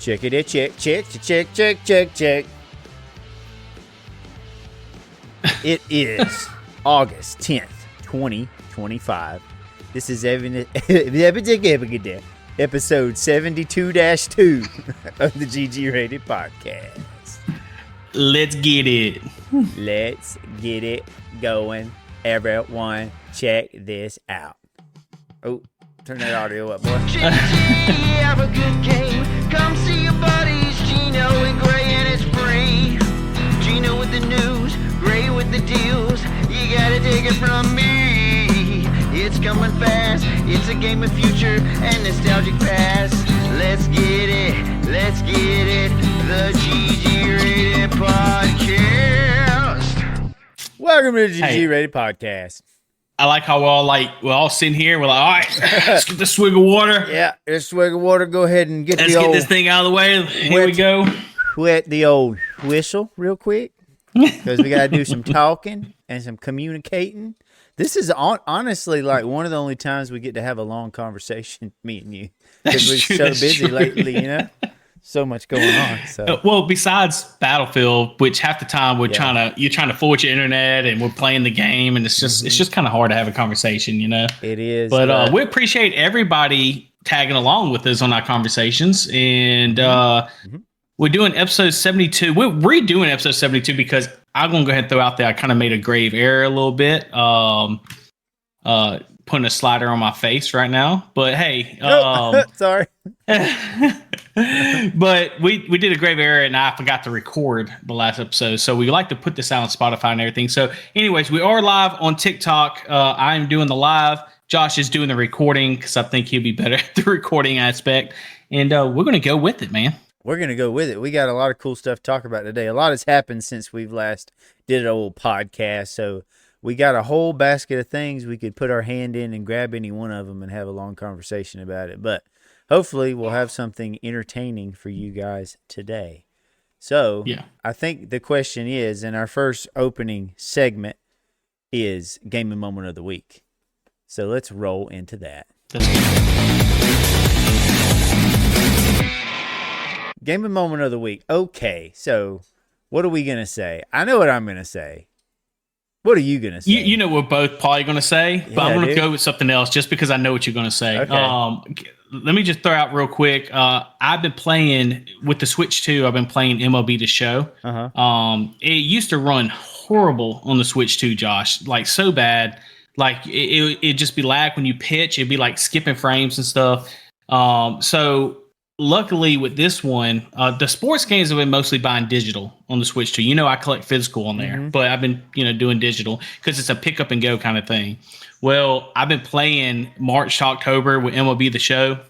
Check it, check. It is August 10th, 2025. This is episode 72-2 of the GGrated podcast. Let's get it. Let's get it going. Everyone, check this out. Oh, turn that audio up, boy. Have a good game. Come see your buddies, Gino and Gray, and it's free. Gino with the news, Gray with the deals. You gotta take it from me. It's coming fast. It's a game of future and nostalgic past. Let's get it. Let's get it. The GG-rated podcast. Welcome to the GG-rated podcast. I like how we're all sitting here. We're like, all right, let's get the swig of water. Yeah, let's swig of water. Go ahead and get Let's get this thing out of the way. Here we go. Wet the old whistle real quick because we got to do some talking and some communicating. This is honestly like one of the only times we get to have a long conversation, me and you, because we're so busy lately, you know? So much going on. So well, besides Battlefield, which half the time you're trying to fool with your internet and we're playing the game, and it's just kind of hard to have a conversation, you know. It is. But we appreciate everybody tagging along with us on our conversations, and we're doing episode 72. We're redoing episode 72 because I'm gonna go ahead and throw out there I kind of made a grave error a little bit. Putting a slider on my face right now, but hey, sorry. But we did a grave error and I forgot to record the last episode, so we like to put this out on Spotify and everything. So anyways, we are live on TikTok. I'm doing the live, Josh is doing the recording because I think he'll be better at the recording aspect, and we're gonna go with it, man. We're gonna go with it. We got a lot of cool stuff to talk about today. A lot has happened since we've last did an old podcast, so we got a whole basket of things we could put our hand in and grab any one of them and have a long conversation about it. But hopefully we'll have something entertaining for you guys today. So I think the question is, in our first opening segment, is Game and Moment of the Week. So let's roll into that. Game and Moment of the Week. Okay, so what are we going to say? I know what I'm going to say. What are you going to say? You know we're both probably going to say, but I'm going to go with something else just because I know what you're going to say. Okay. Let me just throw out real quick. I've been playing with the Switch 2. I've been playing MLB The Show. It used to run horrible on the Switch 2, Josh, like so bad. Like it'd just be lag when you pitch. It'd be like skipping frames and stuff. So luckily with this one, the sports games have been mostly buying digital on the Switch 2. You know, I collect physical on there, but I've been, doing digital because it's a pick up and go kind of thing. Well, I've been playing March to October with MLB The Show,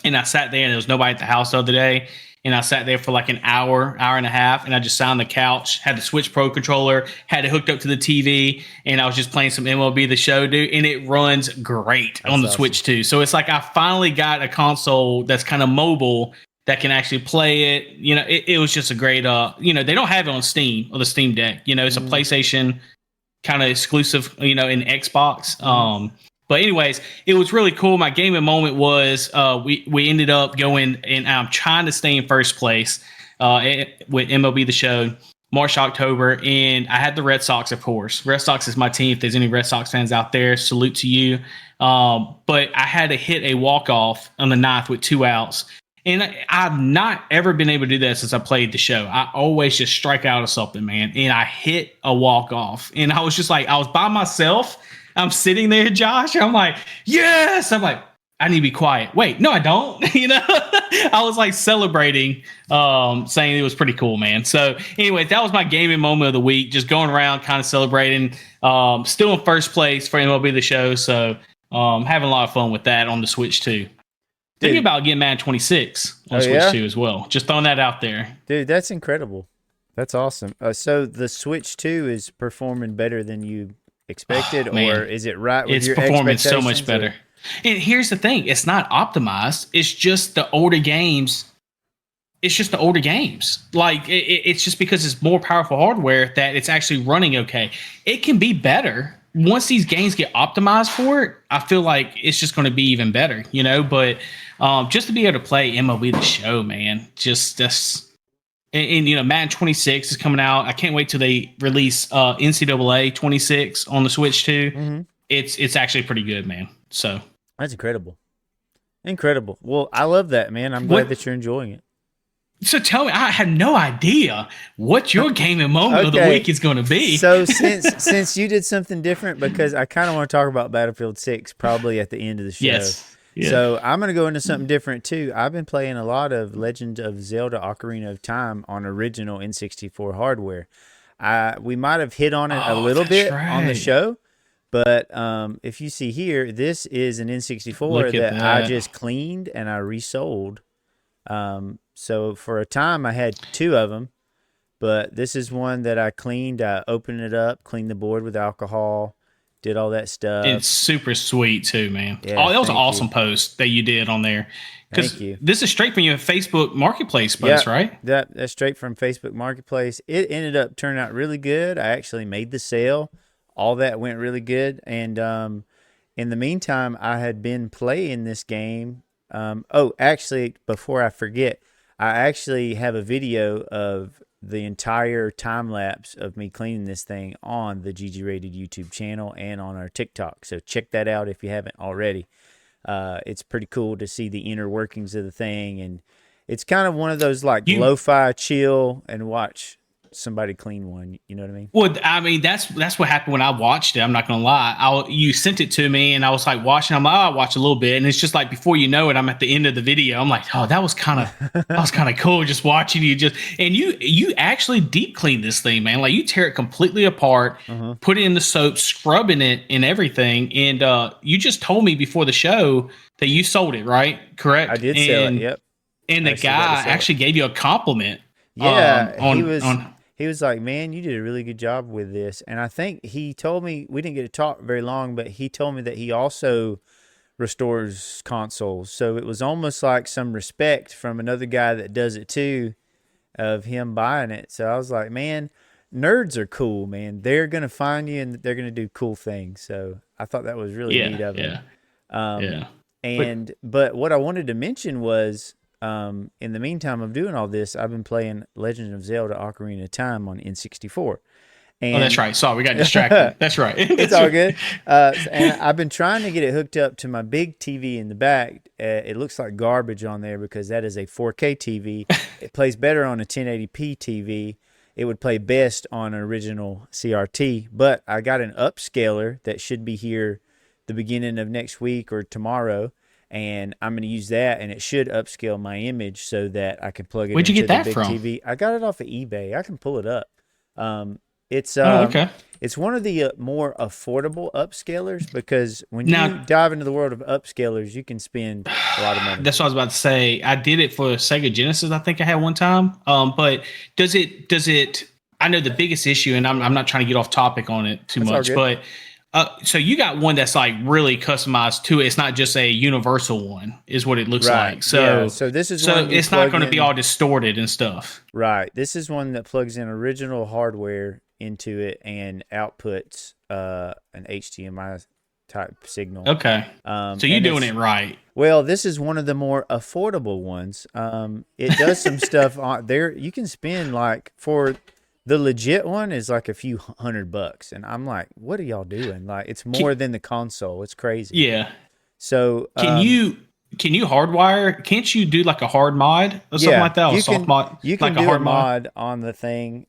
and I sat there and there was nobody at the house the other day. And I sat there for like an hour and a half, and I just sat on the couch, had the Switch Pro controller, had it hooked up to the TV, and I was just playing some MLB The Show, dude, and it runs great on the Switch too. So it's like I finally got a console that's kind of mobile that can actually play it. It was just a great, they don't have it on Steam or the Steam Deck. It's a PlayStation kind of exclusive, in Xbox. But anyways, it was really cool. My gaming moment was we ended up going, and I'm trying to stay in first place with MLB The Show, March, October, and I had the Red Sox, of course. Red Sox is my team. If there's any Red Sox fans out there, salute to you. But I had to hit a walk-off on the ninth with 2 outs. And I've not ever been able to do that since I played the show. I always just strike out of something, man. And I hit a walk-off. And I was just like, I was by myself. I'm sitting there, Josh. I'm like, yes. I'm like, I need to be quiet. Wait, no, I don't. I was like celebrating, saying it was pretty cool, man. So anyway, that was my gaming moment of the week. Just going around kind of celebrating. Still in first place for MLB The Show. So having a lot of fun with that on the Switch too. Thinking about getting Madden 26 on Switch 2 as well. Just throwing that out there. Dude, that's incredible. That's awesome. So the Switch 2 is performing better than you expected, or is it right with your expectations? It's performing so much better. And here's the thing. It's not optimized. It's just the older games. Like, it's just because it's more powerful hardware that it's actually running okay. It can be better. once these games get optimized for it, I feel like it's just going to be even better, you know. But just to be able to play MLB The Show, man, just that's. And you know, Madden 26 is coming out. I can't wait till they release NCAA 26 on the Switch too. Mm-hmm. It's actually pretty good, man. So that's incredible. Incredible. Well, I love that, man. I'm glad that you're enjoying it. So tell me, I had no idea what your gaming moment of the week is going to be. So since you did something different, because I kind of want to talk about Battlefield 6 probably at the end of the show. Yes. Yeah. So I'm going to go into something different too. I've been playing a lot of Legend of Zelda Ocarina of Time on original N64 hardware. We might have hit on it a little bit on the show, but if you see here, this is an N64 that I just cleaned and I resold. So for a time I had 2 of them, but this is one that I cleaned. I opened it up, cleaned the board with alcohol, did all that stuff. It's super sweet too, man. Yeah, that was an awesome post that you did on there. Because this is straight from your Facebook Marketplace post, right? That's straight from Facebook Marketplace. It ended up turning out really good. I actually made the sale. All that went really good. And in the meantime, I had been playing this game. Actually, before I forget, I actually have a video of the entire time lapse of me cleaning this thing on the GGrated YouTube channel and on our TikTok. So check that out if you haven't already. It's pretty cool to see the inner workings of the thing, and it's kind of one of those like lo-fi chill and watch somebody clean one. You know what I mean? Well, I mean that's what happened when I watched it. I'm not gonna lie. You sent it to me, and I was like watching. I'm like, I watch a little bit, and it's just like before you know it, I'm at the end of the video. I'm like, oh, that was kind of cool just watching you and you actually deep clean this thing, man. Like you tear it completely apart, put it in the soap, scrubbing it and everything. And you just told me before the show that you sold it, right? Correct? I did sell it. Yep. And the guy actually gave you a compliment. Yeah, he was like, man, you did a really good job with this. And I think he told me, we didn't get to talk very long, but he told me that he also restores consoles. So it was almost like some respect from another guy that does it too, of him buying it. So I was like, man, nerds are cool, man. They're going to find you and they're going to do cool things. So I thought that was really neat of him. But what I wanted to mention was, in the meantime of doing all this, I've been playing Legend of Zelda Ocarina of Time on N64. And that's right. Sorry, we got distracted. That's right. It's all good. And I've been trying to get it hooked up to my big TV in the back. It looks like garbage on there because that is a 4K TV. It plays better on a 1080p TV. It would play best on an original CRT. But I got an upscaler that should be here the beginning of next week or tomorrow. And I'm going to use that, and it should upscale my image so that I can plug it into the big TV. I got it off of eBay. I can pull it up. It's one of the more affordable upscalers because when you dive into the world of upscalers, you can spend a lot of money. That's what I was about to say. I did it for Sega Genesis. I think I had one time. But does it? I know the biggest issue, and I'm not trying to get off topic on it too much, but. So you got one that's like really customized to it. It's not just a universal one, is what it looks like. So, so this is it's not going to be all distorted and stuff. Right. This is one that plugs in original hardware into it and outputs an HDMI type signal. Okay. So you're doing it right. Well, this is one of the more affordable ones. It does some stuff on there. You can spend like for. The legit one is like a few $100, and I'm like, "What are y'all doing?" Like, it's more than the console. It's crazy. Yeah. So can you hardwire? Can't you do like a hard mod or something like that? Or soft mod? You can like do a hard mod on the thing.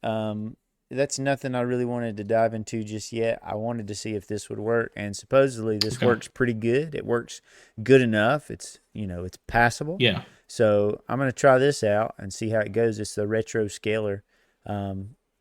That's nothing I really wanted to dive into just yet. I wanted to see if this would work, and supposedly this works pretty good. It works good enough. It's it's passable. Yeah. So I'm gonna try this out and see how it goes. It's the retro scaler.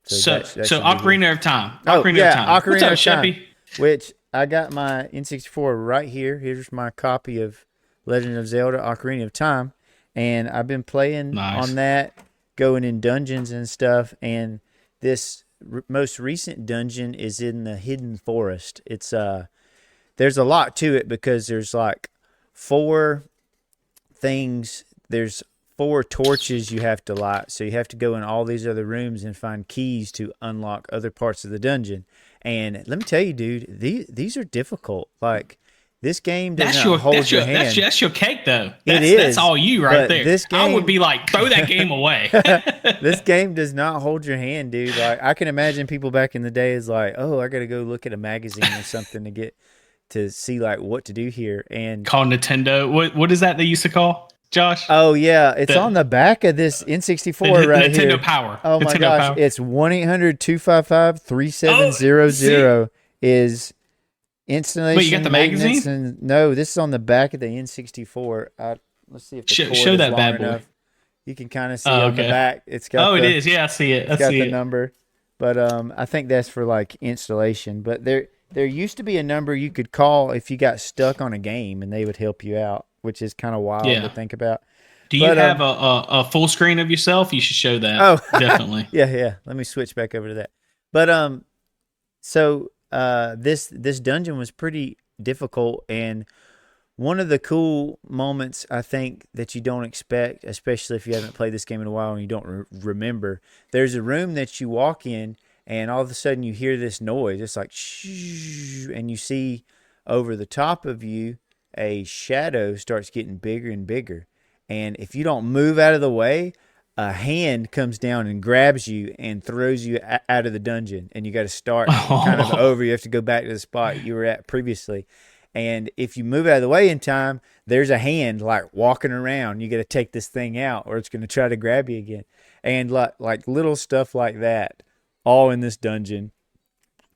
So Ocarina of Time. Ocarina of Time. Which I got my N64 right here. Here's my copy of Legend of Zelda Ocarina of Time. And I've been playing on that, going in dungeons and stuff. And this most recent dungeon is in the Hidden Forest. It's there's a lot to it because there's like 4 things. There's 4 torches you have to light, so you have to go in all these other rooms and find keys to unlock other parts of the dungeon. And let me tell you, dude, these are difficult. Like this game does not hold your hand. That's your cake, though. That's all you right there. This game, I would be like, throw that game away. This game does not hold your hand, dude. Like I can imagine people back in the day is like, oh, I got to go look at a magazine or something to see like what to do here. And call Nintendo. What is that they used to call, Josh? Oh yeah, it's on the back of this N64 right Nintendo here. Power. Oh my Nintendo gosh, Power. it's 1-800-255-3700 is installation. Wait, you got the magazine? No, this is on the back of the N64. Let's see if the cord show is that long bad boy. enough. You can kind of see on the back. It's got. It is. Yeah, I see it. It's got the number, but I think that's for like installation. But there used to be a number you could call if you got stuck on a game, and they would help you out, which is kind of wild to think about. Do you have a full screen of yourself? You should show that. Oh, definitely. Yeah. Let me switch back over to that. But so this dungeon was pretty difficult, and one of the cool moments I think that you don't expect, especially if you haven't played this game in a while and you don't remember, there's a room that you walk in, and all of a sudden you hear this noise. It's like shh, and you see over the top of you a shadow starts getting bigger and bigger. And if you don't move out of the way, a hand comes down and grabs you and throws you out of the dungeon. And you got to start kind of over. You have to go back to the spot you were at previously. And if you move out of the way in time, there's a hand like walking around. You got to take this thing out or it's going to try to grab you again. And like little stuff like that, all in this dungeon.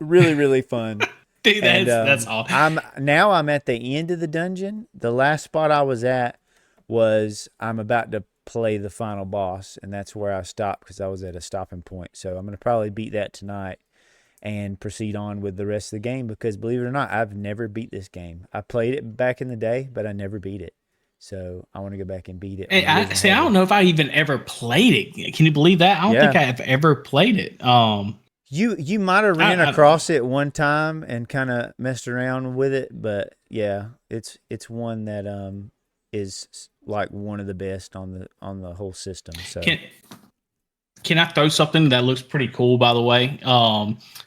Really, really fun. Dude, that's awesome. I'm at the end of the dungeon. The last spot I was at was I'm about to play the final boss, and that's where I stopped because I was at a stopping point. So I'm going to probably beat that tonight and proceed on with the rest of the game because, believe it or not, I've never beat this game. I played it back in the day, but I never beat it. So I want to go back and beat it. Hey, I don't know if I even ever played it. Can you believe that? I don't think I have ever played it. You might have ran across it one time and kind of messed around with it, but yeah, it's one that is like one of the best on the whole system. So can I throw something that looks pretty cool, by the way?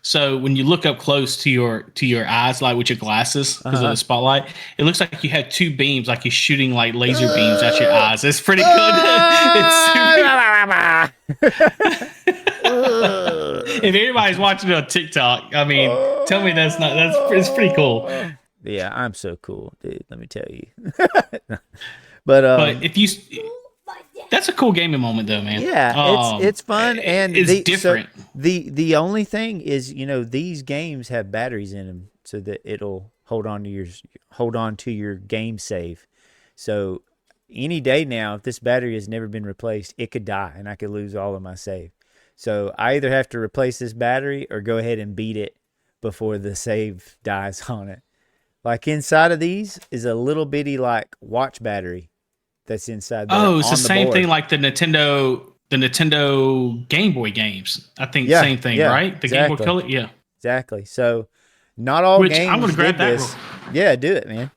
So when you look up close to your eyes, like with your glasses because of the spotlight, it looks like you have two beams, like you're shooting like laser beams at your eyes. It's pretty good. If anybody's watching it on TikTok, I mean, tell me it's pretty cool. Yeah, I'm so cool, dude. Let me tell you. But if you, that's a cool gaming moment, though, man. Yeah, it's fun and it's different. So the only thing is, these games have batteries in them, so that it'll hold on to your game save. So any day now, if this battery has never been replaced, it could die, and I could lose all of my save. So I either have to replace this battery or go ahead and beat it before the save dies on it. Like inside of these is a little bitty like watch battery that's inside there. Oh, it's the same thing like the Nintendo Game Boy games. I think same thing, right? The Game Boy Color, yeah. Exactly. So not all games I'm gonna grab that this. Yeah, do it, man.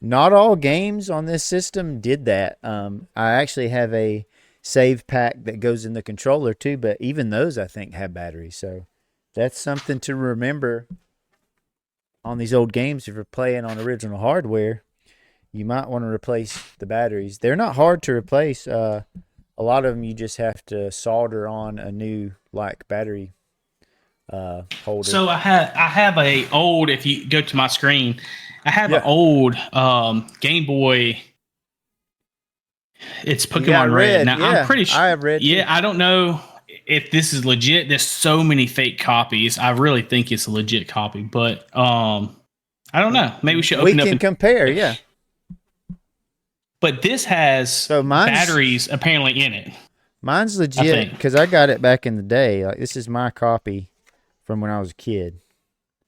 Not all games on this system did that. I actually have a save pack that goes in the controller too, but even those I think have batteries. So that's something to remember on these old games. If you're playing on original hardware, you might want to replace the batteries. They're not hard to replace. A lot of them you just have to solder on a new like battery holder. So I have a old, if you go to my screen, I have an old Game Boy. It's Pokemon Red. Now I'm pretty sure I have Red. Yeah, too. I don't know if this is legit. There's so many fake copies. I really think it's a legit copy, but I don't know. Maybe we should open up and compare. Yeah. But this has batteries apparently in it. Mine's legit because I got it back in the day. Like this is my copy from when I was a kid.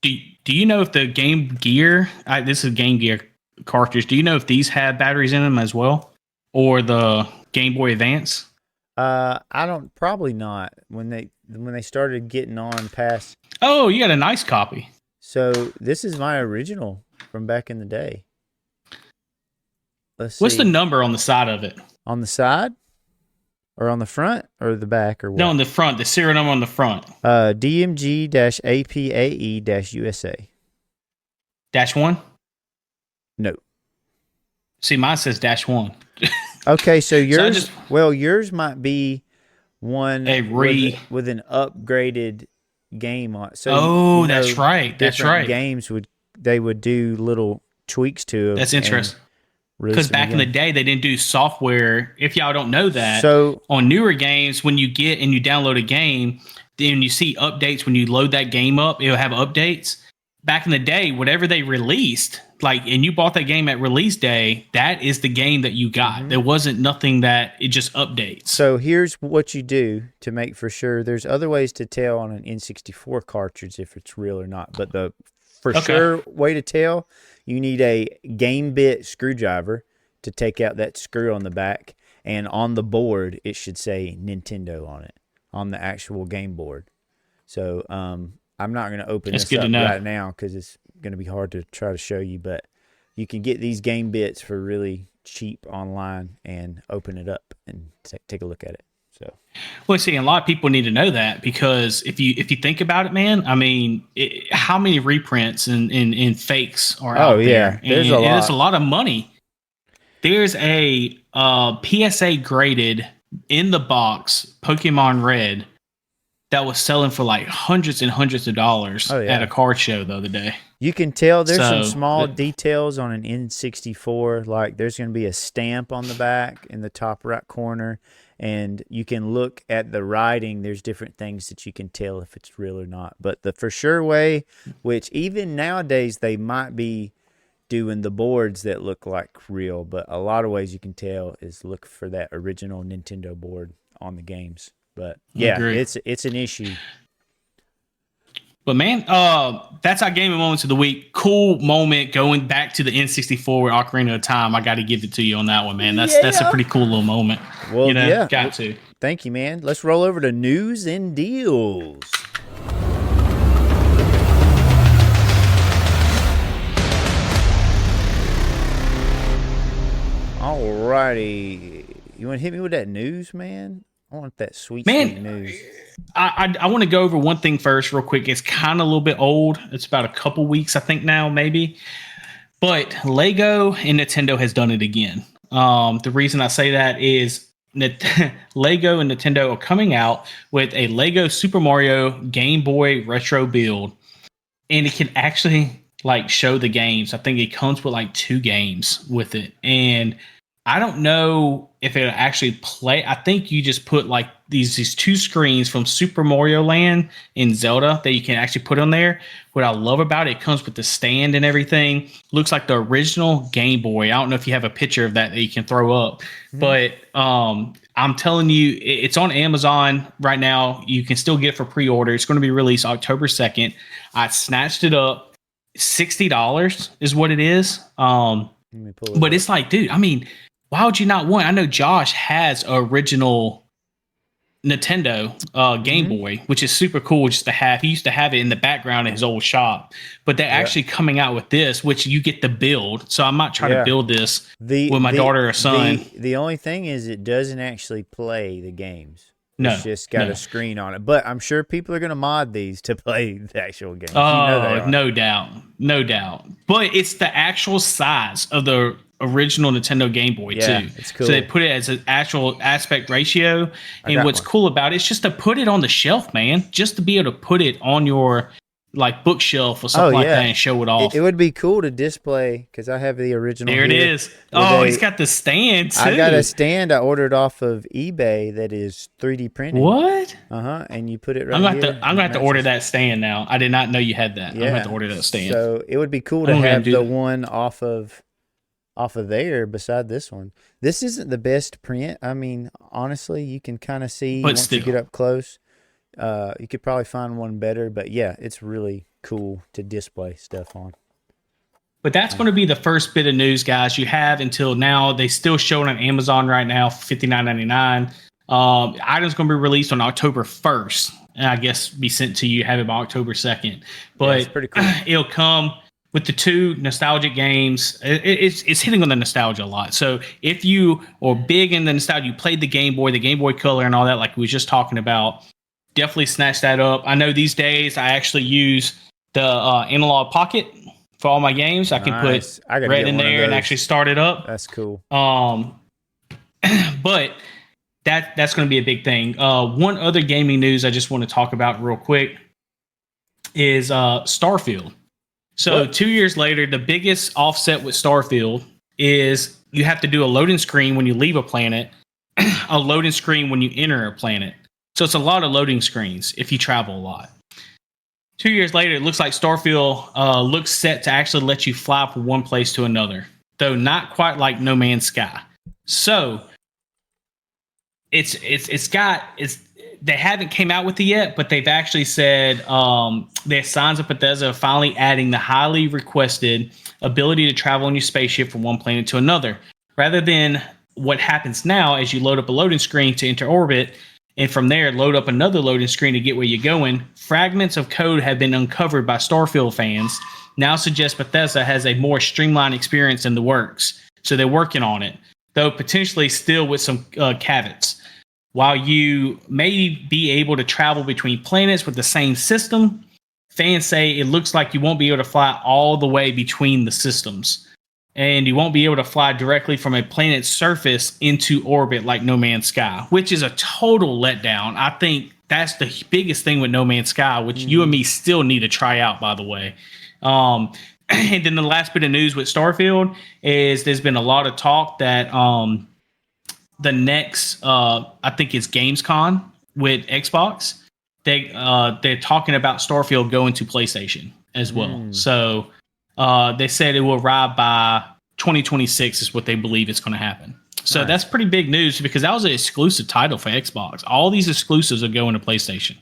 Do you know if the Game Gear? This is a Game Gear cartridge. Do you know if these have batteries in them as well, or the Game Boy Advance? I don't. Probably not. When they started getting on past. Oh, you got a nice copy. So this is my original from back in the day. Let's see. What's the number on the side of it? On the side? Or on the front or the back or what? No, on the front. The serial number on the front. DMG-APAE-USA. -1? No. See, mine says -1. Okay, so yours. So yours might be one with an upgraded game on. So that's right. That's right. Games would do little tweaks to them. That's interesting. Because back in the day, they didn't do software. If y'all don't know that, so on newer games, when you get and you download a game, then you see updates when you load that game up, it'll have updates. Back in the day, whatever they released, and you bought that game at release day, that is the game that you got. Mm-hmm. There wasn't nothing that it just updates. So here's what you do to make for sure. There's other ways to tell on an N64 cartridge if it's real or not, but the sure way to tell, you need a game bit screwdriver to take out that screw on the back, and on the board it should say Nintendo on it, on the actual game board. So I'm not going to open this up right now because it's going to be hard to try to show you, but you can get these game bits for really cheap online and open it up and take a look at it. So, well, see, a lot of people need to know that, because if you think about it, man, I mean, how many reprints and fakes are out there? There's a lot. There's a lot of money. There's a PSA graded in the box Pokemon Red that was selling for like hundreds and hundreds of dollars at a card show the other day. You can tell there's some small details on an N64, like there's going to be a stamp on the back in the top right corner, and you can look at the writing. There's different things that you can tell if it's real or not. But the for sure way, which even nowadays they might be doing the boards that look like real, but a lot of ways you can tell is look for that original Nintendo board on the games. But yeah, it's an issue. But man, that's our gaming moments of the week. Cool moment going back to the N64 with Ocarina of Time. I got to give it to you on that one, man. That's a pretty cool little moment. Well, got to. Thank you, man. Let's roll over to news and deals. Alrighty, you want to hit me with that news, man? I want that sweet news. I want to go over one thing first real quick. It's kind of a little bit old. It's about a couple weeks, I think now, maybe. But Lego and Nintendo has done it again. The reason I say that is Lego and Nintendo are coming out with a Lego Super Mario Game Boy retro build. And it can actually show the games. I think it comes with 2 games with it. And I don't know if it'll actually play. I think you just put these 2 screens from Super Mario Land and Zelda that you can actually put on there. What I love about it comes with the stand and everything. Looks like the original Game Boy. I don't know if you have a picture of that you can throw up, but I'm telling you, it's on Amazon right now. You can still get it for pre-order. It's going to be released October 2nd. I snatched it up. $60 is what it is. But it's dude, I mean, why would you not want? I know Josh has original Nintendo Game Boy, which is super cool just to have. He used to have it in the background in his old shop, but they're actually coming out with this, which you get the build. So I'm not trying to build this with my daughter or son. The only thing is it doesn't actually play the games. It's just got a screen on it. But I'm sure people are going to mod these to play the actual games. Oh, no doubt. No doubt. But it's the actual size of the original Nintendo Game Boy, too. It's cool. So they put it as an actual aspect ratio. And what's cool about it is just to put it on the shelf, man. Just to be able to put it on your bookshelf or something like that and show it off. It would be cool to display because I have the original. There it is. Oh, he's got the stand too. I got a stand I ordered off of eBay that is 3D printed. What? And you put it right here. I'm gonna have to order that stand now. I did not know you had that. I'm gonna have to order that stand. So it would be cool to have the one off of there beside this one. This isn't the best print. I mean, honestly, you can kind of see once you get up close. You could probably find one better, but yeah, it's really cool to display stuff on. But that's going to be the first bit of news, guys. You have until now. They still show it on Amazon right now for $59.99. Items going to be released on October 1st, and I guess be sent to you. Have it by October 2nd. But it's pretty cool. It'll come with the two nostalgic games, it's hitting on the nostalgia a lot. So if you are big in the nostalgia, you played the Game Boy Color and all that, like we were just talking about, definitely snatch that up. I know these days I actually use the Analog Pocket for all my games. I can put Red in there and actually start it up. That's cool. But that's going to be a big thing. One other gaming news I just want to talk about real quick is Starfield. So 2 years later, the biggest offset with Starfield is you have to do a loading screen when you leave a planet, a loading screen when you enter a planet. So it's a lot of loading screens if you travel a lot. 2 years later, it looks like Starfield looks set to actually let you fly from one place to another, though not quite like No Man's Sky. So they haven't came out with it yet, but they've actually said their signs of Bethesda are finally adding the highly requested ability to travel on your spaceship from one planet to another, rather than what happens now as you load up a loading screen to enter orbit, and from there load up another loading screen to get where you're going. Fragments of code have been uncovered by Starfield fans, now suggest Bethesda has a more streamlined experience in the works. So they're working on it, though potentially still with some caveats. While you may be able to travel between planets with the same system, fans say it looks like you won't be able to fly all the way between the systems. And you won't be able to fly directly from a planet's surface into orbit like No Man's Sky, which is a total letdown. I think that's the biggest thing with No Man's Sky, which you and me still need to try out, by the way. And then the last bit of news with Starfield is there's been a lot of talk that the next, I think it's Gamescom with Xbox. They're talking about Starfield going to PlayStation as well. So they said it will arrive by 2026 is what they believe is going to happen. So that's pretty big news because that was an exclusive title for Xbox. All these exclusives are going to PlayStation.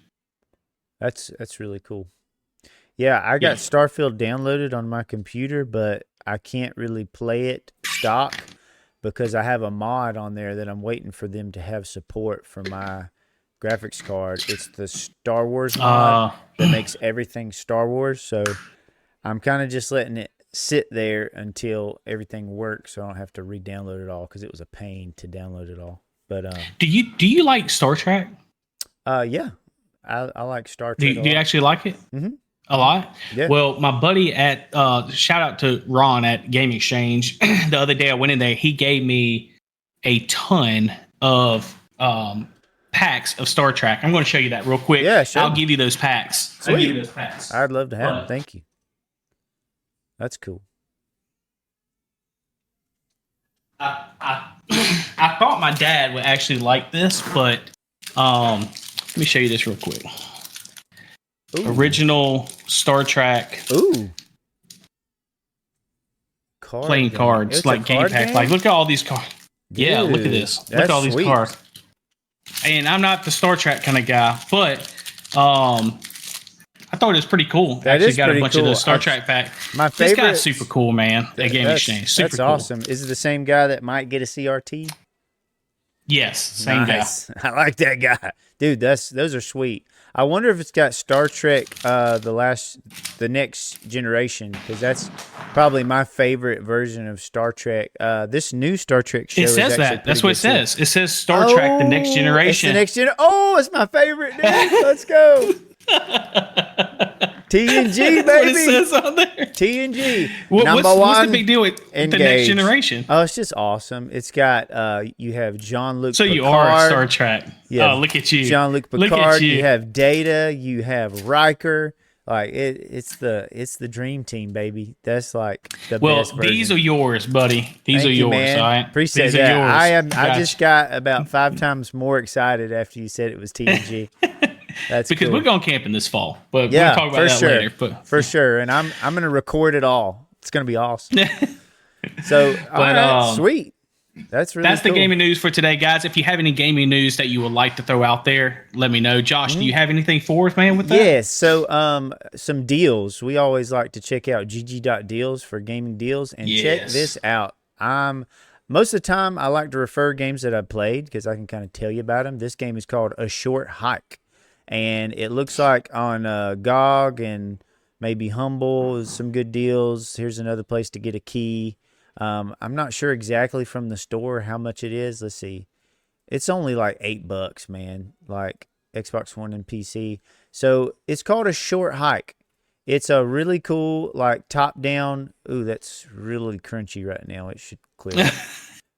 That's really cool. Yeah, I got Starfield downloaded on my computer, but I can't really play it stock, because I have a mod on there that I'm waiting for them to have support for my graphics card. It's the Star Wars mod that makes everything Star Wars. So I'm kind of just letting it sit there until everything works, so I don't have to re-download it all, because it was a pain to download it all. But do you like Star Trek? Yeah, I like Star Trek. Do you actually like it? Mm-hmm. A lot? Yeah. Well, my buddy at shout out to Ron at Game Exchange. The other day I went in there, he gave me a ton of packs of Star Trek. I'm going to show you that real quick. Yeah, sure. I'll give you those packs. Sweet. I'll give you those packs. I'd love to have them. Thank you. That's cool. I thought my dad would actually like this, but let me show you this real quick. Ooh. Original Star Trek. Ooh. Playing cards, like game pack. Like, look at all these cards. Yeah, look at this. Look at all these cards. And I'm not the Star Trek kind of guy, but I thought it was pretty cool. That actually is got pretty a bunch cool. of those Star Trek pack. My favorite. This guy's super cool, man. At Game Exchange, super that's cool. awesome. Is it the same guy that might get a CRT? Yes, same guy. I like that guy, dude. Those are sweet. I wonder if it's got Star Trek, the next generation, because that's probably my favorite version of Star Trek. This new Star Trek show. It says that. That's what it says. It says Star Trek: The Next Generation. It's the next generation. Oh, it's my favorite, dude. Let's go. TNG, baby. That's what it says on there. TNG. What's the big deal with the Next Generation? Oh, it's just awesome. It's got you have Jean-Luc. So Picard. you are Star Trek. Yeah. Oh, look at you, Jean-Luc Picard. You have Data. You have Riker. Like it's the dream team, baby. That's like the best version. These are yours, buddy. These are yours. Man. All right. Appreciate that. I just got about 5 times more excited after you said it was TNG. That's because cool. we're going camping this fall, but we'll talk about that later. But for sure, and I'm gonna record it all. It's gonna be awesome. So, all right, sweet. That's cool. The gaming news for today, guys. If you have any gaming news that you would like to throw out there, let me know. Josh, do you have anything for us, man? With that? Yes. So, some deals. We always like to check out GG.deals for gaming deals, and check this out. Most of the time, I like to refer games that I've played because I can kind of tell you about them. This game is called A Short Hike. And it looks like on GOG and maybe Humble is some good deals. Here's another place to get a key. I'm not sure exactly from the store how much it is. Let's see. It's only like $8, man. Like Xbox One and PC. So it's called A Short Hike. It's a really cool, like, top-down. Ooh, that's really crunchy right now. It should clear up.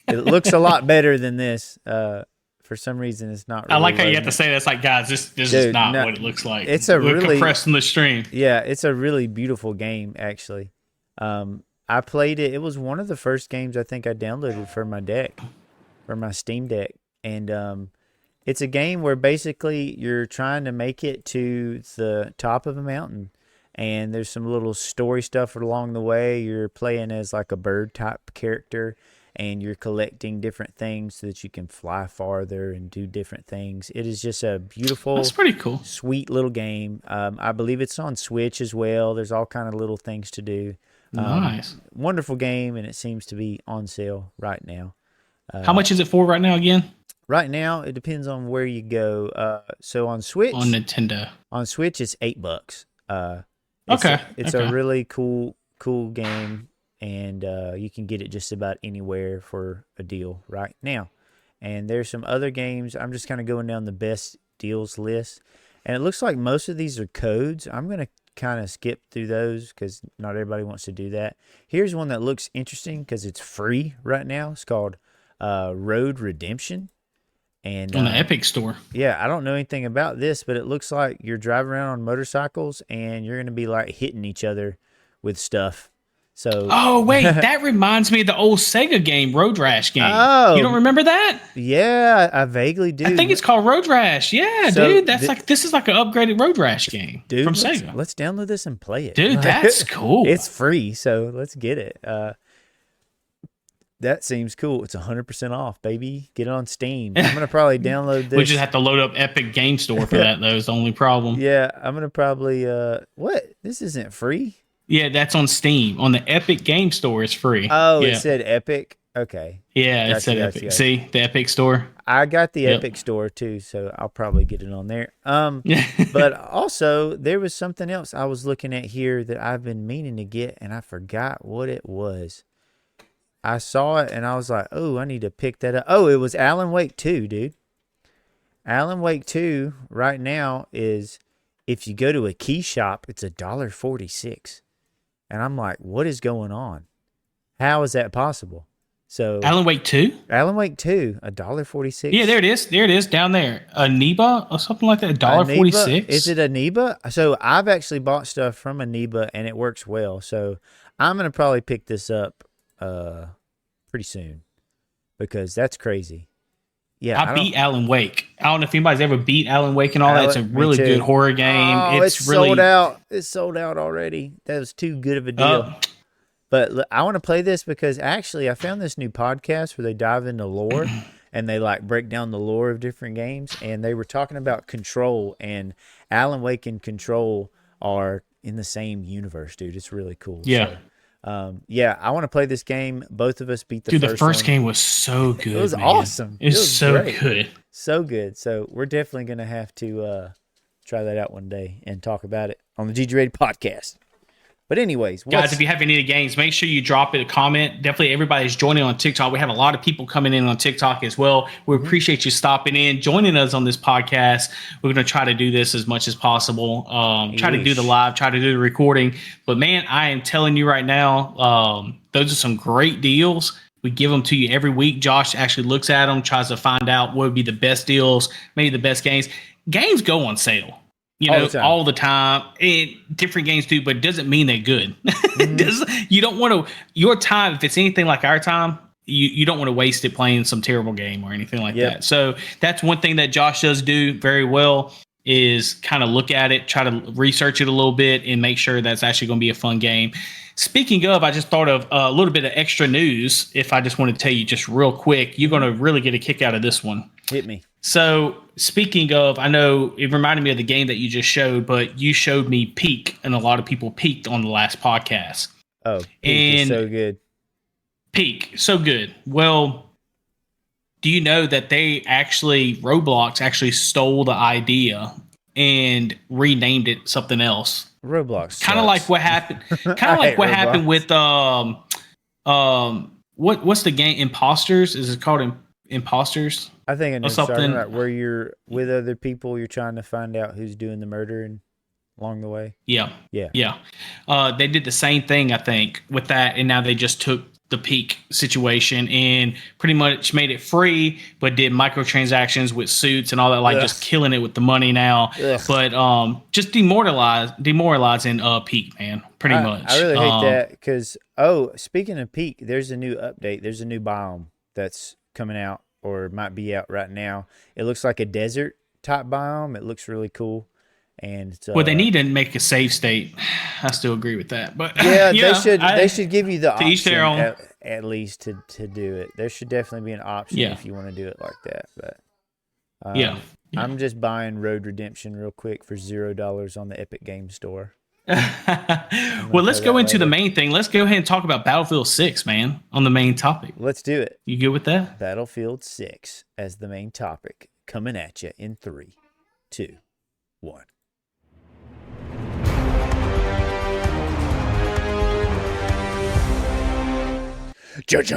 It looks a lot better than this. For some reason, it's not really I like how you have loading. to say that's like, guys, this is not what it looks like. It's a We're really compressed in the stream. Yeah, it's a really beautiful game, actually. I played it. It was one of the first games I think I downloaded for my deck, for my Steam Deck. And it's a game where basically you're trying to make it to the top of a mountain. And there's some little story stuff along the way. You're playing as like a bird type character, and you're collecting different things so that you can fly farther and do different things. It is just a beautiful, that's pretty cool, sweet little game. I believe it's on Switch as well. There's all kind of little things to do. Nice. Wonderful game, and it seems to be on sale right now. How much is it for right now again? Right now, it depends on where you go. So on Switch, On Nintendo. on Switch, it's $8. It's Okay. a really cool game, and you can get it just about anywhere for a deal right now. And there's some other games. I'm just kind of going down the best deals list, and it looks like most of these are codes. I'm going to kind of skip through those because not everybody wants to do that. Here's one that looks interesting because it's free right now. It's called Road Redemption. And On the Epic Store. yeah, I don't know anything about this, but it looks like you're driving around on motorcycles and you're going to be like hitting each other with stuff. So Oh, wait, that reminds me of the old Sega game, Road Rash game. Oh. You don't remember that? yeah, I vaguely do. I think it's called Road Rash. Yeah, So dude, this is like an upgraded Road Rash game Dude, from let's, Sega. let's download this and play it. Dude, that's cool. It's free, so let's get it. That seems cool. It's 100% off, baby. Get it on Steam. I'm going to probably download this. We just have to load up Epic Game Store for that, though, is the only problem. Yeah, I'm going to probably... what? This isn't free? Yeah, that's on Steam. On the Epic Game Store, it's free. Oh, yeah. It said Epic? Okay. Yeah, it Gotcha, said gotcha, Epic. gotcha. See, the Epic Store. I got the Yep. Epic Store, too, so I'll probably get it on there. But also, there was something else I was looking at here that I've been meaning to get, and I forgot what it was. I saw it, and I was like, oh, I need to pick that up. Oh, it was Alan Wake 2, dude. Alan Wake 2 right now is, if you go to a key shop, it's $1.46. And I'm like, what is going on? How is that possible? So Alan Wake 2? Alan Wake 2, $1.46. Yeah, there it is. There it is, down there. Aniba or something like that, $1.46. Is it Aniba? So I've actually bought stuff from Aniba, and it works well. So I'm going to probably pick this up pretty soon because that's crazy. Yeah, I beat Alan Wake. I don't know if anybody's ever beat Alan Wake and all that. It's a Me really too. good horror game. Oh, it's really sold out. It's sold out already. That was too good of a deal. But look, I want to play this because actually I found this new podcast where they dive into lore and they like break down the lore of different games. And they were talking about Control, and Alan Wake and Control are in the same universe, dude. It's really cool. Yeah. So, yeah, I want to play this game. Both of us beat the Dude, first the first one. game was so good. It was man. awesome. It was, It was so great. good. So good. So we're definitely going to have to try that out one day and talk about it on the GGrated podcast. But anyways, Guys, if you have any of the games, make sure you drop it a comment. Definitely everybody's joining on TikTok. We have a lot of people coming in on TikTok as well. We appreciate you stopping in, joining us on this podcast. We're going to try to do this as much as possible. Try to do the live, try to do the recording. But man, I am telling you right now, those are some great deals. We give them to you every week. Josh actually looks at them, tries to find out what would be the best deals, maybe the best games. Games go on sale. You know, all the time. Different games do, but it doesn't mean they're good. You don't want to, your time, if it's anything like our time, you don't want to waste it playing some terrible game or anything like that. So that's one thing that Josh does do very well is kind of look at it, try to research it a little bit and make sure that's actually going to be a fun game. Speaking of, I just thought of a little bit of extra news. If I just want to tell you just real quick, you're going to really get a kick out of this one. Hit me. So speaking of, I know it reminded me of the game that you just showed, but you showed me Peak, and a lot of people peaked on the last podcast. Oh, Peak is so good. Peak, so good. Well, do you know that Roblox actually stole the idea and renamed it something else? Roblox. Kind of like what happened. Kind of like what happened with what's the game? Imposters? Is it called Imposters? I think I know or something about where you're with other people. You're trying to find out who's doing the murdering along the way. Yeah. Yeah. They did the same thing, I think, with that, and now they just took the Peak situation and pretty much made it free, but did microtransactions with suits and all that, like just killing it with the money now. Ugh. But just demoralizing Peak, man, pretty much. I really hate that because speaking of Peak, there's a new update. There's a new biome that's coming out or might be out right now. It looks like a desert type biome. It looks really cool. And well, they need to make a save state. I still agree with that, but yeah, they should give you the option each their own. At least to do it. There should definitely be an option if you want to do it like that. But yeah. I'm just buying Road Redemption real quick for $0 on the Epic Game Store. Well, let's go into the main thing. Let's go ahead and talk about Battlefield 6, man, on the main topic. Let's do it. You good with that? Battlefield 6 as the main topic, coming at you in 3, 2, 1. Dude,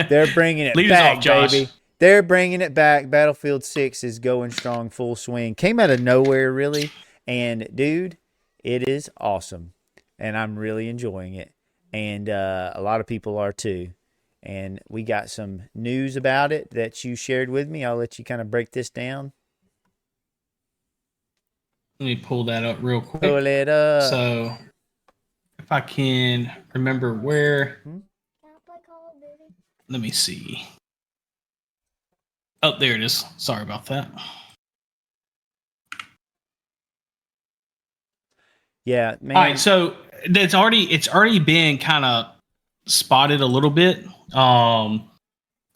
they're bringing it back, baby. They're bringing it back. Battlefield 6 is going strong, full swing. Came out of nowhere, really. And, dude, it is awesome. And I'm really enjoying it. And a lot of people are, too. And we got some news about it that you shared with me. I'll let you kind of break this down. Let me pull that up real quick. Pull it up. So, if I can remember where. Let me see. Oh, there it is. Sorry about that. Yeah, man. All right, so it's already been kind of spotted a little bit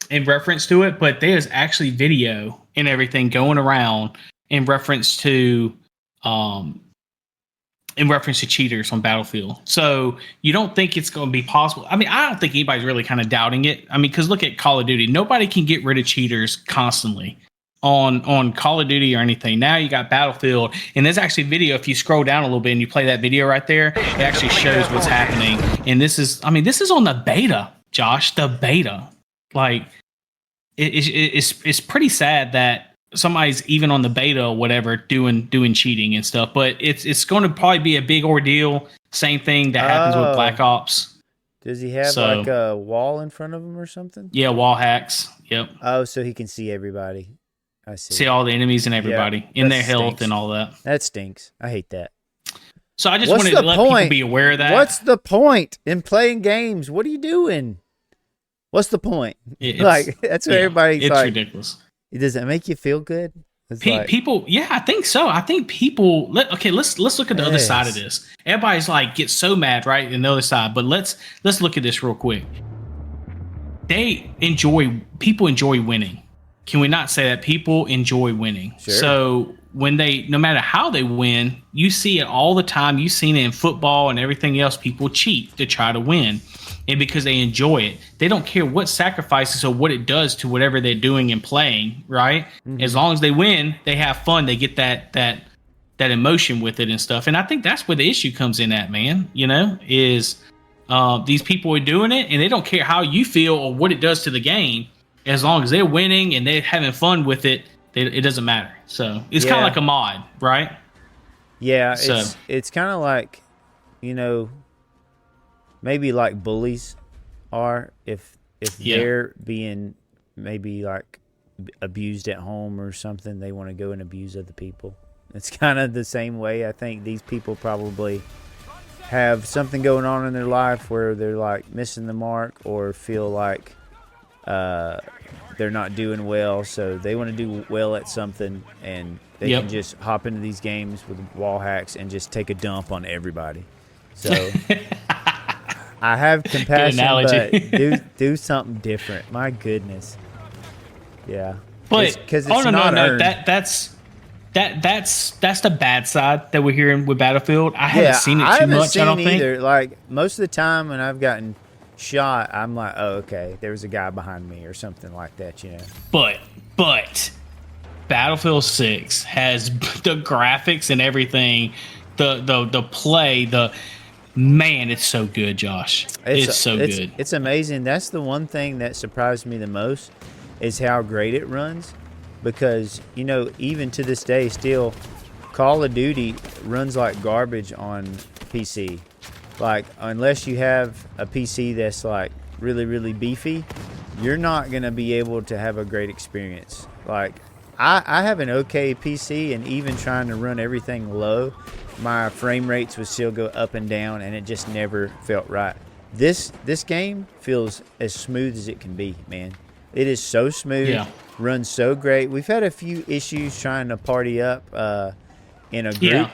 in reference to it, but there's actually video and everything going around in reference to cheaters on Battlefield. So you don't think it's going to be possible? I mean, I don't think anybody's really kind of doubting it. I mean, because look at Call of Duty. Nobody can get rid of cheaters constantly on Call of Duty or anything. Now you got Battlefield, and there's actually video. If you scroll down a little bit and you play that video right there, it actually shows what's happening. And this is on the beta, Josh, the beta. Like, it's pretty sad that somebody's even on the beta or whatever doing cheating and stuff, but it's going to probably be a big ordeal. Same thing that happens with Black Ops. Does he have like a wall in front of him or something? Yeah, wall hacks. Yep. Oh, so he can see everybody. I see. See all the enemies and everybody in their health and all that. That stinks. I hate that. So I just wanted to let people be aware of that. What's the point in playing games? What are you doing? What's the point? Like, that's what everybody's it's like. It's ridiculous. Does it make you feel good? People, yeah, I think so. I think people. Let's look at the other side of this. Everybody's like gets so mad, right? And the other side, but let's look at this real quick. People enjoy winning. Can we not say that people enjoy winning? Sure. So when no matter how they win, you see it all the time. You've seen it in football and everything else. People cheat to try to win. And because they enjoy it, they don't care what sacrifices or what it does to whatever they're doing and playing, right? Mm-hmm. As long as they win, they have fun. They get that emotion with it and stuff. And I think that's where the issue comes in at, man, is these people are doing it and they don't care how you feel or what it does to the game. As long as they're winning and they're having fun with it, it doesn't matter. So it's kind of like a mod, right? Yeah, it's kind of like, maybe like bullies are if they're being maybe like abused at home or something, they want to go and abuse other people. It's kind of the same way. I think these people probably have something going on in their life where they're like missing the mark or feel like they're not doing well, so they want to do well at something, and they can just hop into these games with wall hacks and just take a dump on everybody. So I have compassion, but do something different. My goodness, yeah. But because it's not earned. That's the bad side that we're hearing with Battlefield. I haven't seen it too much. I don't think either. Like most of the time when I've gotten shot, I'm like, oh, okay, there was a guy behind me or something like that, But Battlefield 6 has the graphics and everything, the play, man, it's so good, Josh. It's so good. It's amazing. That's the one thing that surprised me the most is how great it runs, because even to this day, still, Call of Duty runs like garbage on PC. Like, unless you have a PC that's like really, really beefy, you're not gonna be able to have a great experience. Like, I have an okay PC, and even trying to run everything low, my frame rates would still go up and down, and it just never felt right. This game feels as smooth as it can be, man. It is so smooth, runs so great. We've had a few issues trying to party up in a group,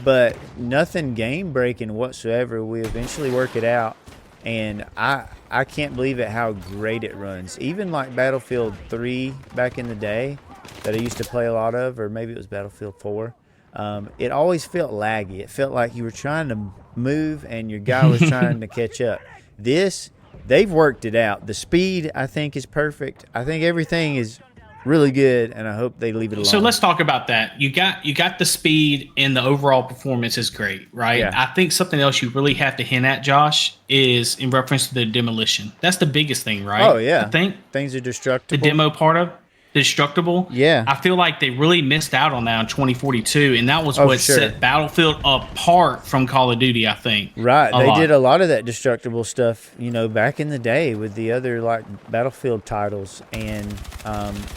but nothing game breaking whatsoever. We eventually work it out, and I can't believe it how great it runs. Even like Battlefield 3 back in the day that I used to play a lot of, or maybe it was Battlefield 4. It always felt laggy. It felt like you were trying to move and your guy was trying to catch up. They've worked it out. The speed, I think, is perfect. I think everything is really good, and I hope they leave it alone. So let's talk about that. You got the speed, and the overall performance is great, right? Yeah. I think something else you really have to hint at, Josh, is in reference to the demolition. That's the biggest thing, right? Oh, yeah. I think things are destructible. The demo part of destructible. Yeah. I feel like they really missed out on that in 2042, and that was what set Battlefield apart from Call of Duty, I think. Right. They did a lot of that destructible stuff, back in the day with the other like Battlefield titles, and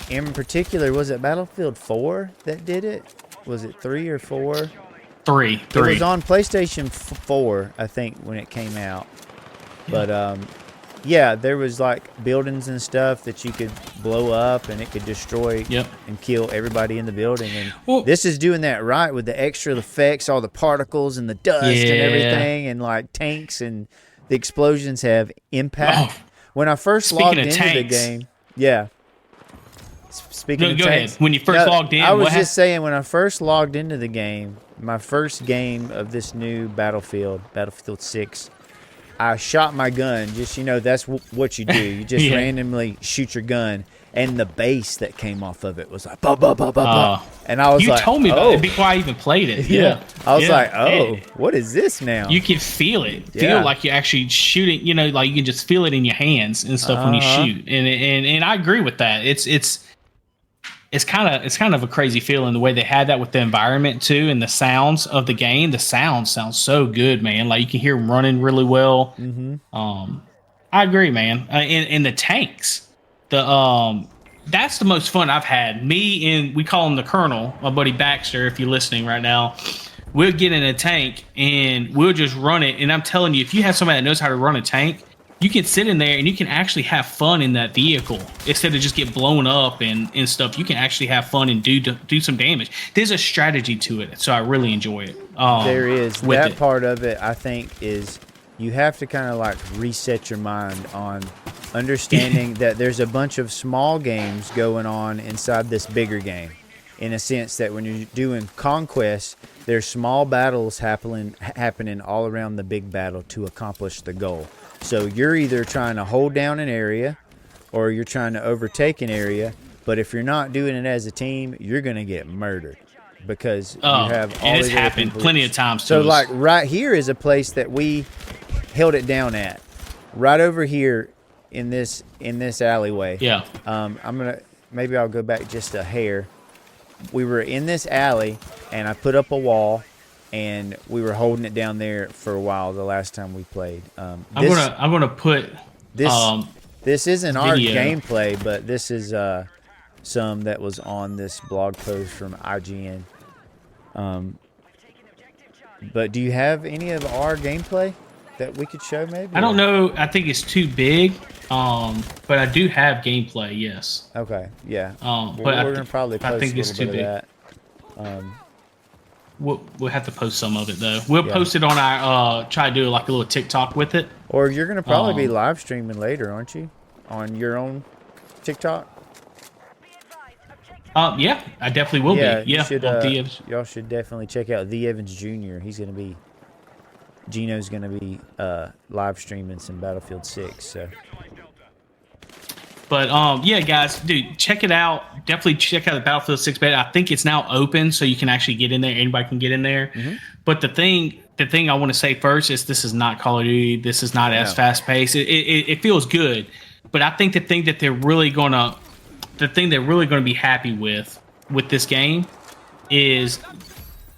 in particular, was it Battlefield 4 that did it? Was it 3 or 4? 3. It was on PlayStation 4, I think, when it came out. But yeah, there was like buildings and stuff that you could blow up, and it could destroy and kill everybody in the building. And this is doing that right with the extra effects, all the particles and the dust and everything, and like tanks, and the explosions have impact. When I first logged into the game, Speaking of go tanks, ahead. When you first logged in, I was just saying, when I first logged into the game, my first game of this new Battlefield 6. I shot my gun. Just, that's what you do. You just randomly shoot your gun, and the bass that came off of it was like, bah, bah, bah, bah, bah. And I was like, you told me about it before I even played it. Yeah. I was like, what is this now? You can feel it. Feel like you're actually shooting, like you can just feel it in your hands and stuff when you shoot. And I agree with that. It's kind of a crazy feeling the way they had that with the environment too, and the sounds of the game. The sound sounds so good, man. Like you can hear them running really well. Mm-hmm. I agree, man. In the tanks, that's the most fun I've had. We call him the Colonel, my buddy Baxter. If you're listening right now, we'll get in a tank and we'll just run it. And I'm telling you, if you have somebody that knows how to run a tank, you can sit in there and you can actually have fun in that vehicle instead of just get blown up and stuff. You can actually have fun and do some damage. There's a strategy to it, so I really enjoy it. There is. That part of it, I think, is you have to kind of like reset your mind on understanding that there's a bunch of small games going on inside this bigger game. In a sense that when you're doing conquest, there's small battles happening all around the big battle to accomplish the goal. So you're either trying to hold down an area or you're trying to overtake an area. But if you're not doing it as a team, you're going to get murdered because you have all these happened plenty of times. So like right here is a place that we held it down at. Right over here in this alleyway. Yeah. Maybe I'll go back just a hair. We were in this alley and I put up a wall. And we were holding it down there for a while the last time we played. I'm gonna put this. This isn't video. Our gameplay, but this is some that was on this blog post from IGN. But do you have any of our gameplay that we could show? Maybe I don't know. I think it's too big. But I do have gameplay. Yes. Okay. Yeah. But we're gonna probably post I think it's too big. That. We'll have to post some of it though. We'll post it on our try to do like a little TikTok with it. Or you're gonna probably be live streaming later, aren't you? On your own TikTok? Yeah, I definitely will be. Yeah, y'all should definitely check out The Evans Jr. Gino's gonna be live streaming some Battlefield 6. So But yeah, guys, dude, check it out. Definitely check out the Battlefield 6 beta. I think it's now open, so you can actually get in there. Anybody can get in there. Mm-hmm. But the thing I want to say first is this is not Call of Duty. This is not as fast paced. It feels good, but I think the thing they're really gonna be happy with this game is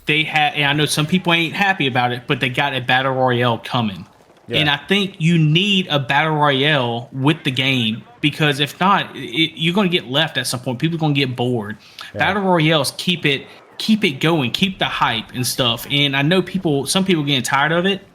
they had. And I know some people ain't happy about it, but they got a battle royale coming. Yeah. And I think you need a battle royale with the game, because if not, you're going to get left at some point. People are going to get bored. Yeah. Battle royales keep it going, keep the hype and stuff. And I know some people getting tired of it.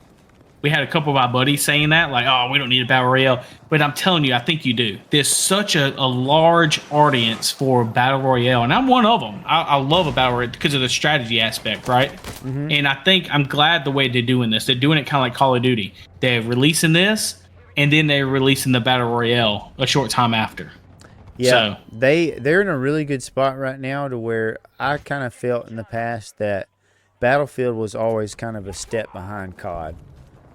We had a couple of our buddies saying that, like, oh, we don't need a battle royale. But I'm telling you, I think you do. There's such a large audience for battle royale, and I'm one of them. I love a battle royale because of the strategy aspect, right? Mm-hmm. And I think I'm glad the way they're doing this. They're doing it kind of like Call of Duty. They're releasing this, and then they're releasing the battle royale a short time after. Yeah, so, they're in a really good spot right now, to where I kind of felt in the past that Battlefield was always kind of a step behind COD,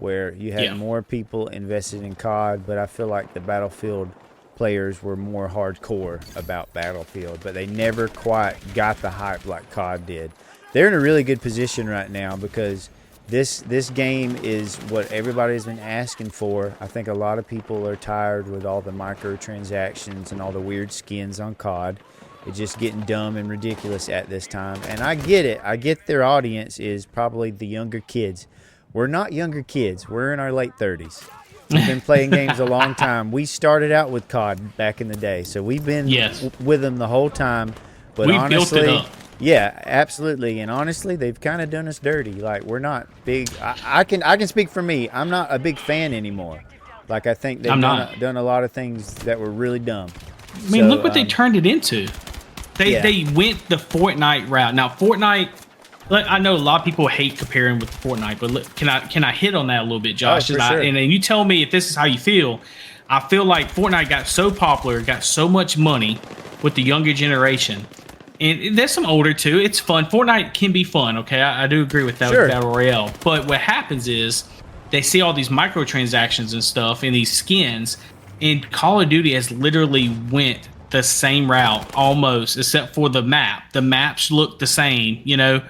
where you had more people invested in COD, but I feel like the Battlefield players were more hardcore about Battlefield, but they never quite got the hype like COD did. They're in a really good position right now, because this game is what everybody's been asking for. I think a lot of people are tired with all the microtransactions and all the weird skins on COD. It's just getting dumb and ridiculous at this time, and I get it. I get their audience is probably the younger kids. We're not younger kids. We're in our late 30s. We've been playing games a long time. We started out with COD back in the day, so we've been with them the whole time. But we honestly, built it up. Yeah, absolutely. And honestly, they've kind of done us dirty. Like, we're not big. I can speak for me. I'm not a big fan anymore. Like, I think they've done a lot of things that were really dumb. I mean, look what they turned it into. They went the Fortnite route. Now, Fortnite. I know a lot of people hate comparing with Fortnite, but can I hit on that a little bit, Josh? Oh, sure. And then you tell me if this is how you feel. I feel like Fortnite got so popular, got so much money with the younger generation. And there's some older too. It's fun. Fortnite can be fun, okay? I do agree with that with Battle Royale. But what happens is they see all these microtransactions and stuff and these skins, and Call of Duty has literally went the same route almost, except for the map. The maps look the same, you know.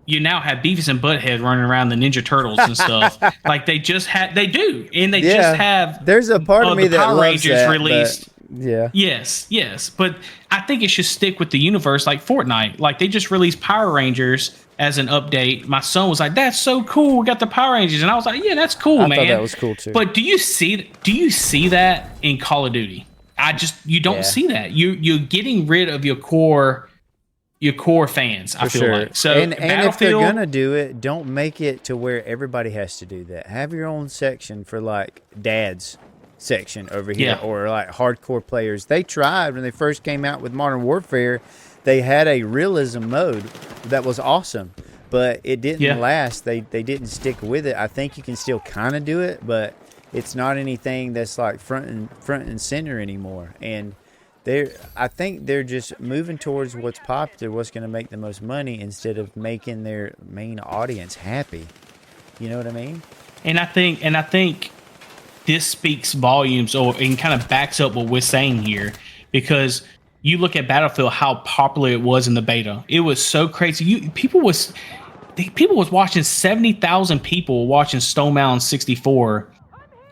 You now have Beavis and Butthead running around the Ninja Turtles and stuff. Like they just do, and they just have. There's a part of me the that Power loves Rangers that, released. Yeah. Yes, but I think it should stick with the universe like Fortnite. Like they just released Power Rangers as an update. My son was like, "That's so cool! We got the Power Rangers," and I was like, "Yeah, that's cool, man." I thought that was cool too. But do you see that in Call of Duty? You don't see that. You're getting rid of your core fans. I feel like so. And if they're gonna do it, don't make it to where everybody has to do that. Have your own section for like dads section over here, or like hardcore players. They tried when they first came out with Modern Warfare. They had a realism mode that was awesome, but it didn't last. They didn't stick with it. I think you can still kind of do it, but it's not anything that's like front and center anymore. And I think they're just moving towards what's popular, what's going to make the most money, instead of making their main audience happy. You know what I mean? And I think this speaks volumes, and kind of backs up what we're saying here, because you look at Battlefield, how popular it was in the beta. It was so crazy. People was watching 70,000 people watching Stone Mountain 64.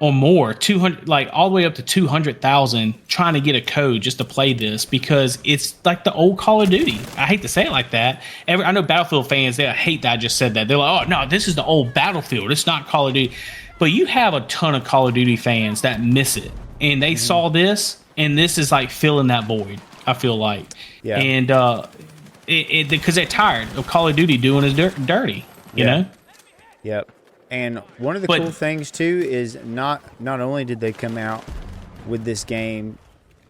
Or more, 200, like all the way up to 200,000, trying to get a code just to play this, because it's like the old Call of Duty. I hate to say it like that. I know Battlefield fans, they hate that I just said that. They're like, "Oh no, this is the old Battlefield. It's not Call of Duty." But you have a ton of Call of Duty fans that miss it, and they saw this, and this is like filling that void. I feel like, and because they're tired of Call of Duty doing us dirty, you know. Yep. And one of the cool things too is not only did they come out with this game,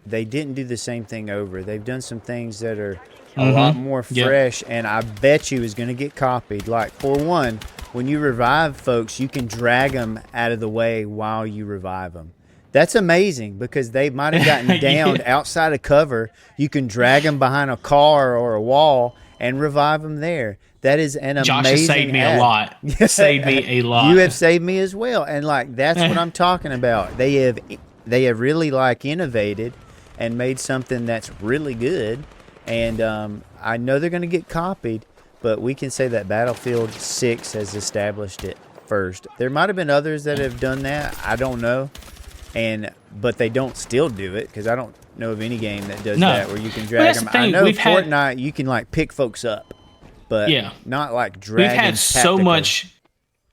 they didn't do the same thing over. They've done some things that are a lot more fresh, and I bet you is going to get copied. Like, for one, when you revive folks, you can drag them out of the way while you revive them. That's amazing, because they might have gotten downed outside of cover. You can drag them behind a car or a wall and revive them there. That is an amazing Josh has saved me a lot. Saved me a lot. You have saved me as well. And like, that's what I'm talking about. They have really like innovated and made something that's really good. And I know they're going to get copied, but we can say that Battlefield 6 has established it first. There might have been others that have done that. I don't know. But they don't still do it, because I don't know of any game that does that where you can drag them. I know Fortnite, you can like pick folks up, but not like drag. We've had so much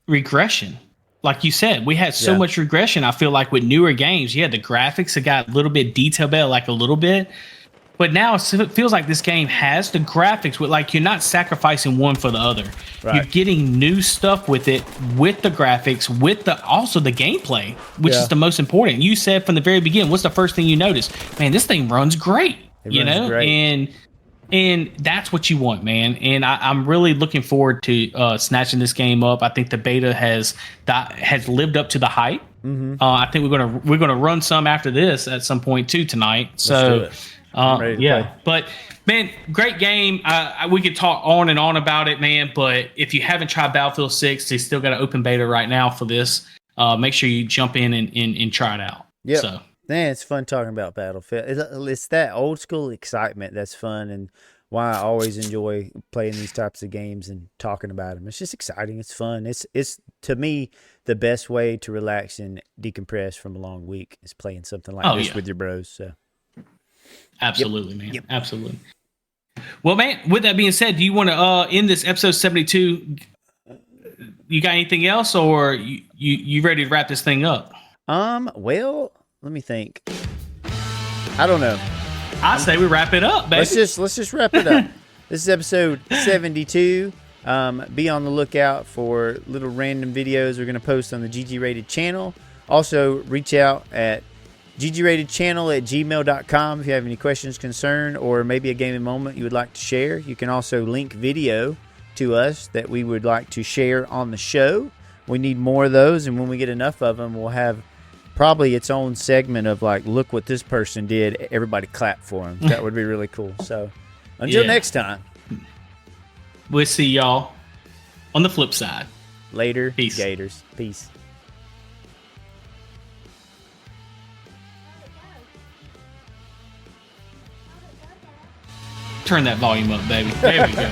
regression. Like you said, we had so much regression. I feel like with newer games, the graphics have got a little bit detailed, like a little bit. But now it feels like this game has the graphics with, like, you're not sacrificing one for the other. Right. You're getting new stuff with it, with the graphics, with also the gameplay, which is the most important. You said from the very beginning, what's the first thing you notice? Man, this thing runs great. It runs great. And that's what you want, man. And I'm really looking forward to snatching this game up. I think the beta has lived up to the hype. Mm-hmm. I think we're gonna run some after this at some point too tonight. So. But man, great game. We could talk on and on about it, man. But if you haven't tried Battlefield 6, they still got an open beta right now for this. Make sure you jump in and try it out. Yeah, so. Man, it's fun talking about Battlefield. It's that old school excitement that's fun, and why I always enjoy playing these types of games and talking about them. It's just exciting. It's fun. It's to me the best way to relax and decompress from a long week is playing something like this with your bros. So. Absolutely, man. Yep. Absolutely. Well, man, with that being said, do you want to end this episode 72? You got anything else, or you ready to wrap this thing up? Well, let me think. I don't know. I say we wrap it up, baby. Let's just wrap it up. This is episode 72. Be on the lookout for little random videos we're going to post on the GGrated channel. Also, reach out at GGratedChannel@gmail.com if you have any questions, concern, or maybe a gaming moment you would like to share. You can also link video to us that we would like to share on the show. We need more of those, and when we get enough of them, we'll have probably its own segment of like, look what this person did. Everybody clap for him. That would be really cool. So until next time, we'll see y'all on the flip side. Later, Peace. Gators. Peace. Turn that volume up, baby. There we go.